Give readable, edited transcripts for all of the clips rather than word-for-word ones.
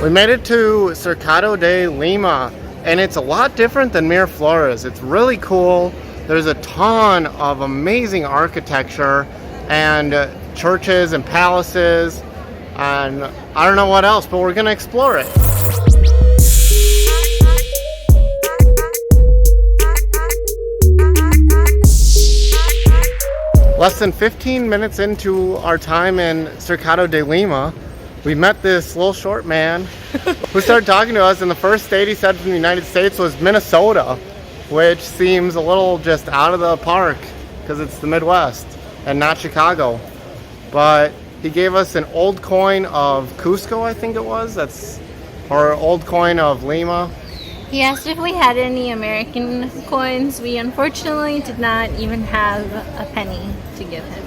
We made it to Cercado de Lima, and it's a lot different than Miraflores. It's really cool. There's a ton of amazing architecture and churches and palaces, and I don't know what else, but we're gonna explore it. Less than 15 minutes into our time in Cercado de Lima, we met this little short man who started talking to us, and the first state he said from the United States was Minnesota, which seems a little just out of the park because it's the Midwest and not Chicago. But he gave us an old coin of Cusco, I think it was, or old coin of Lima. He asked if we had any American coins. We unfortunately did not even have a penny to give him.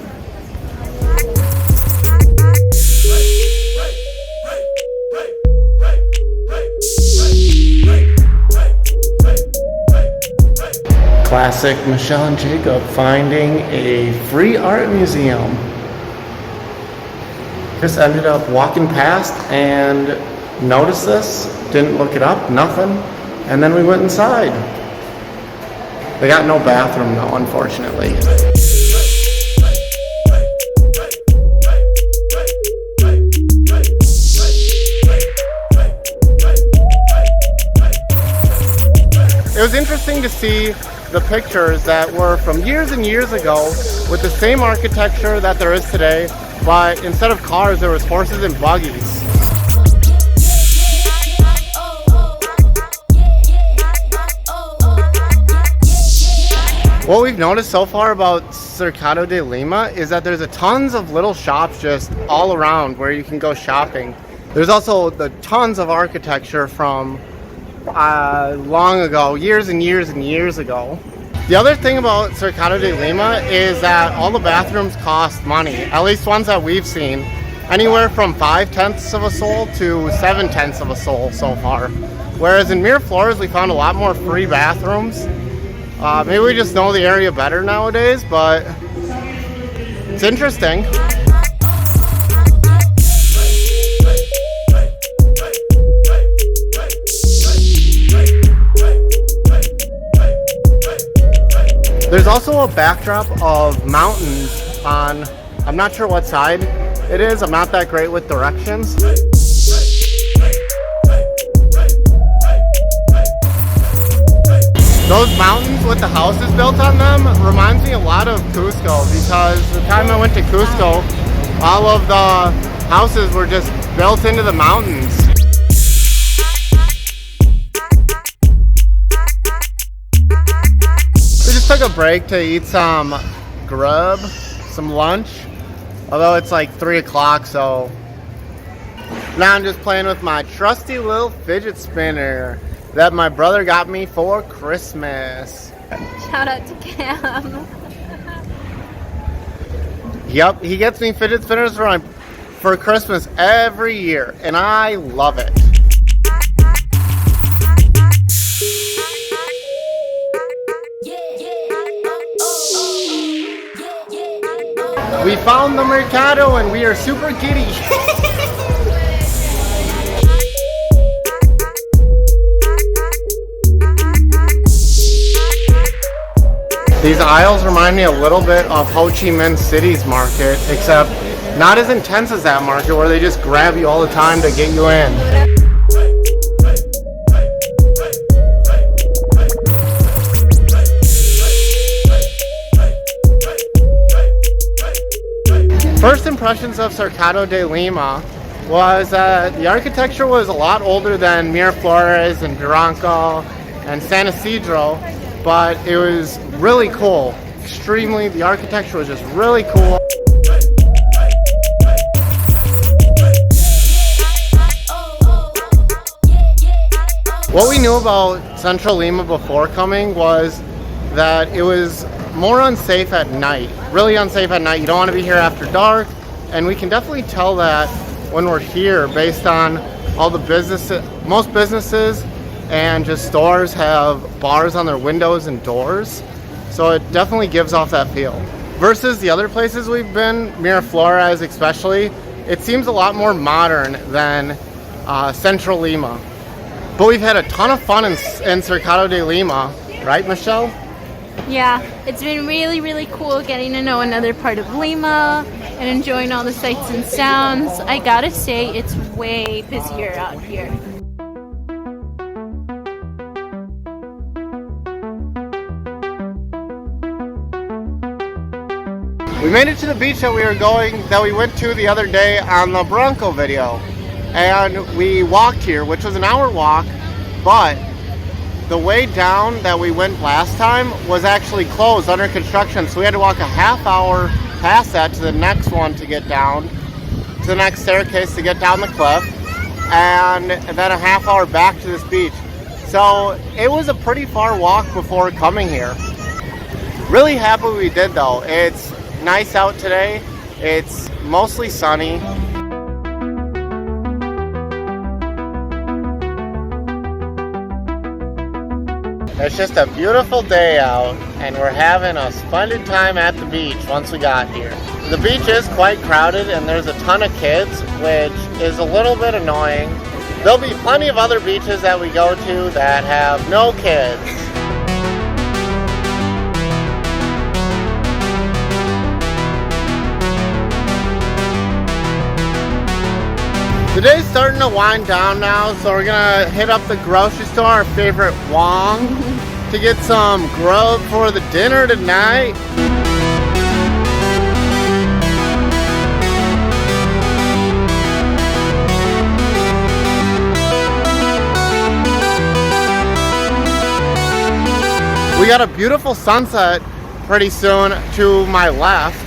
Classic Michelle and Jacob finding a free art museum. Just ended up walking past and noticed this, didn't look it up, nothing, and then we went inside. They got no bathroom though, unfortunately. It was interesting to see the pictures that were from years and years ago with the same architecture that there is today, but instead of cars there was horses and buggies. What we've noticed so far about Cercado de Lima is that there's tons of little shops just all around where you can go shopping. There's also the tons of architecture from long ago, years and years and years ago. The other thing about Cercado de Lima is that all the bathrooms cost money, at least ones that we've seen, anywhere from 5/10 of a sol to 7/10 of a sol so far. Whereas in Miraflores we found a lot more free bathrooms. Maybe we just know the area better nowadays, but it's interesting. There's also a backdrop of mountains on, I'm not sure what side it is, I'm not that great with directions. Those mountains with the houses built on them reminds me a lot of Cusco, because the time I went to Cusco, all of the houses were just built into the mountains. Took a break to eat some grub, some lunch, although it's like 3 o'clock, so now I'm just playing with my trusty little fidget spinner that my brother got me for Christmas. Shout out to Cam. Yep, he gets me fidget spinners for Christmas every year, and I love it. We found the Mercado and we are super giddy. These aisles remind me a little bit of Ho Chi Minh City's market, except not as intense as that market where they just grab you all the time to get you in. First impressions of Cercado de Lima was that the architecture was a lot older than Miraflores and Barranco and San Isidro, but it was really cool. The architecture was just really cool. What we knew about Central Lima before coming was that it was more unsafe at night, really unsafe at night. You don't want to be here after dark, and we can definitely tell that when we're here based on all the businesses. Most businesses and just stores have bars on their windows and doors, so it definitely gives off that feel. Versus the other places we've been, Miraflores especially, it seems a lot more modern than central Lima. But we've had a ton of fun in Cercado de Lima, right, Michelle? Yeah, it's been really, really cool getting to know another part of Lima and enjoying all the sights and sounds. I gotta say, it's way busier out here. We made it to the beach that we went to the other day on the Bronco video. And we walked here, which was an hour walk, but the way down that we went last time was actually closed, under construction, so we had to walk a half hour past that to the next one to get down, to the next staircase to get down the cliff, and then a half hour back to this beach. So it was a pretty far walk before coming here. Really happy we did though. It's nice out today. It's mostly sunny. It's just a beautiful day out, and we're having a splendid time at the beach once we got here. The beach is quite crowded and there's a ton of kids, which is a little bit annoying. There'll be plenty of other beaches that we go to that have no kids. The day's starting to wind down now, so we're gonna hit up the grocery store, our favorite Wong, to get some grub for the dinner tonight. We got a beautiful sunset pretty soon to my left,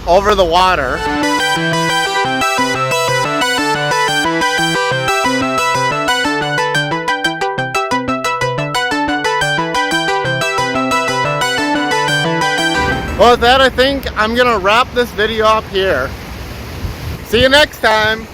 over the water. Well, with that, I think I'm gonna wrap this video up here. See you next time.